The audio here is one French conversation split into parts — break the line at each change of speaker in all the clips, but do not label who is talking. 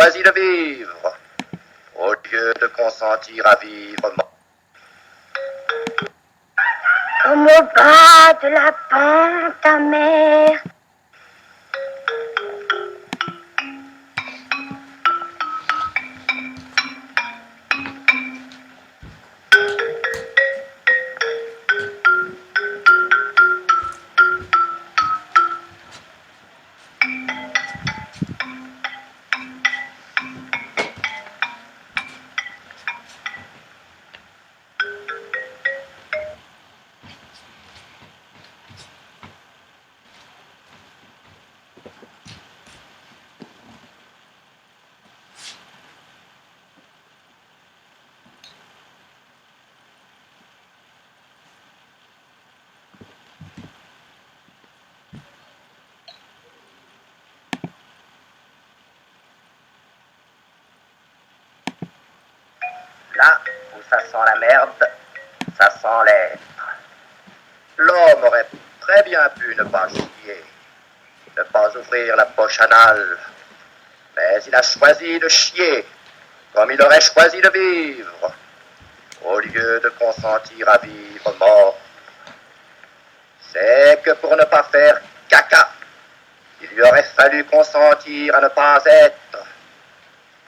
Choisis de vivre, au lieu de consentir à vivre mort.
Comme au bas de la pente amère,
Là où ça sent la merde, ça sent l'être. L'homme aurait très bien pu ne pas chier, ne pas ouvrir la poche anale, mais il a choisi de chier, comme il aurait choisi de vivre, au lieu de consentir à vivre mort. C'est que pour ne pas faire caca, il lui aurait fallu consentir à ne pas être.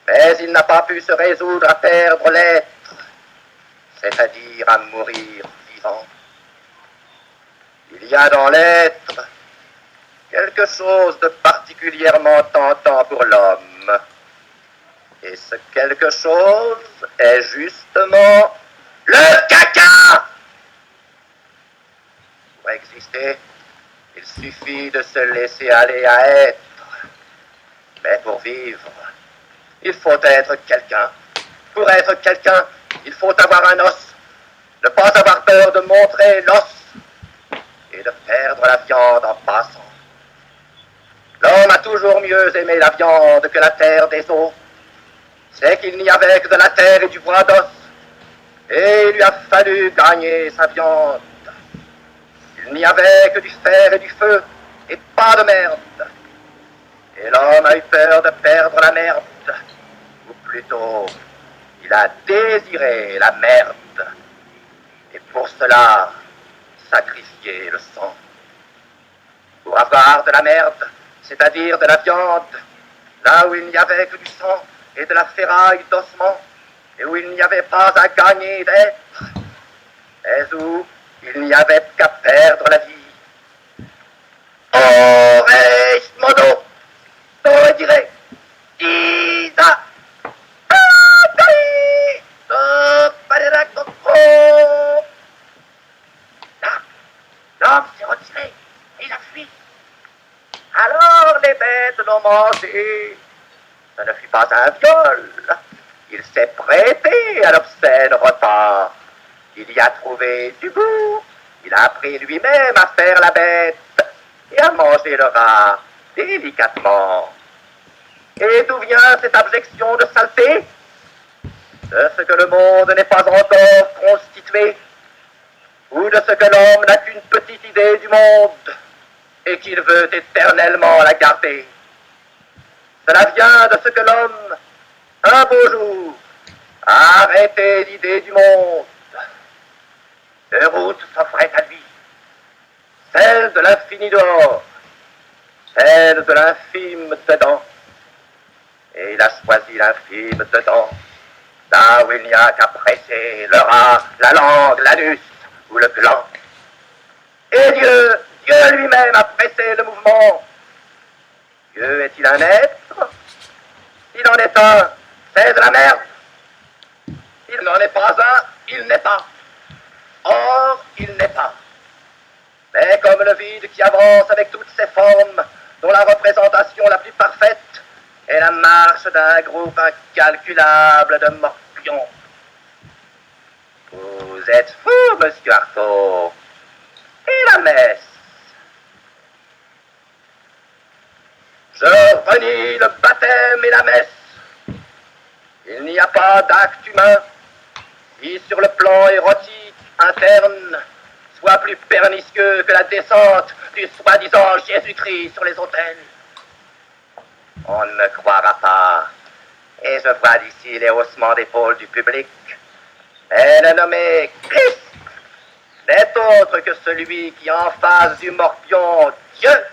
Mais il n'a pas pu se résoudre à perdre l'être, c'est-à-dire à mourir vivant. Il y a dans l'être quelque chose de particulièrement tentant pour l'homme. Et ce quelque chose est justement le caca. Pour exister, il suffit de se laisser aller à être. Mais pour vivre, il faut être quelqu'un. Pour être quelqu'un, il faut avoir un os. Ne pas avoir peur de montrer l'os et de perdre la viande en passant. L'homme a toujours mieux aimé la viande que la terre des os. C'est qu'il n'y avait que de la terre et du bois d'os. Et il lui a fallu gagner sa viande. Il n'y avait que du fer et du feu et pas de merde. Et l'homme a eu peur de perdre la merde. Ou plutôt, il a désiré la merde. Et pour cela, sacrifier le sang. Pour avoir de la merde, c'est-à-dire de la viande, là où il n'y avait que du sang et de la ferraille d'ossement, et où il n'y avait pas à gagner d'être, mais où il n'y avait qu'à perdre la vie. Ores modo, to dire, isa, atari, to parera coco. Là, l'homme s'est retiré, il a fui. Alors les bêtes l'ont mangé. Ce ne fut pas un viol. Il s'est prêté à l'obscène repas. Il y a trouvé du goût. Il a appris lui-même à faire la bête et à manger le rat délicatement. Et d'où vient cette abjection de saleté? De ce que le monde n'est pas encore constitué, ou de ce que l'homme n'a qu'une petite idée du monde et qu'il veut éternellement la garder. Cela vient de ce que l'homme, un beau jour, a arrêté l'idée du monde. Deux routes s'offraient à lui, celle de l'infini dehors, celle de l'infime dedans. Et il a choisi l'infime dedans, là où il n'y a qu'à presser le rat, la langue, l'anus ou le gland. Et Dieu lui-même a pressé le mouvement. Dieu est-il un être? S'il en est un, c'est de la merde. S'il n'en est pas un, il n'est pas. Or, il n'est pas. Mais comme le vide qui avance avec toutes ses formes, dont la représentation la plus parfaite est la marche d'un groupe incalculable de morpions. Vous êtes fou, monsieur Artaud. Et la messe? Je renie le baptême et la messe. Il n'y a pas d'acte humain qui, sur le plan érotique interne, soit plus pernicieux que la descente du soi-disant Jésus-Christ sur les autels. On ne me croira pas, Et je vois d'ici les haussements d'épaules du public. Et le nommé Christ n'est autre que celui qui, en face du morpion Dieu,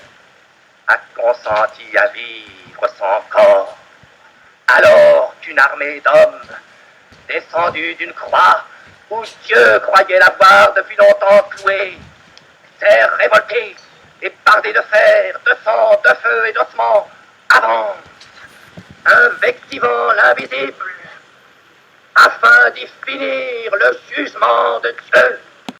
a consenti à vivre son corps. Alors qu'une armée d'hommes, descendus d'une croix où Dieu croyait l'avoir depuis longtemps cloué, s'est révoltée et bardée de fer, de sang, de feu et d'ossements, avance, invectivant l'invisible, afin d'y finir le jugement de Dieu.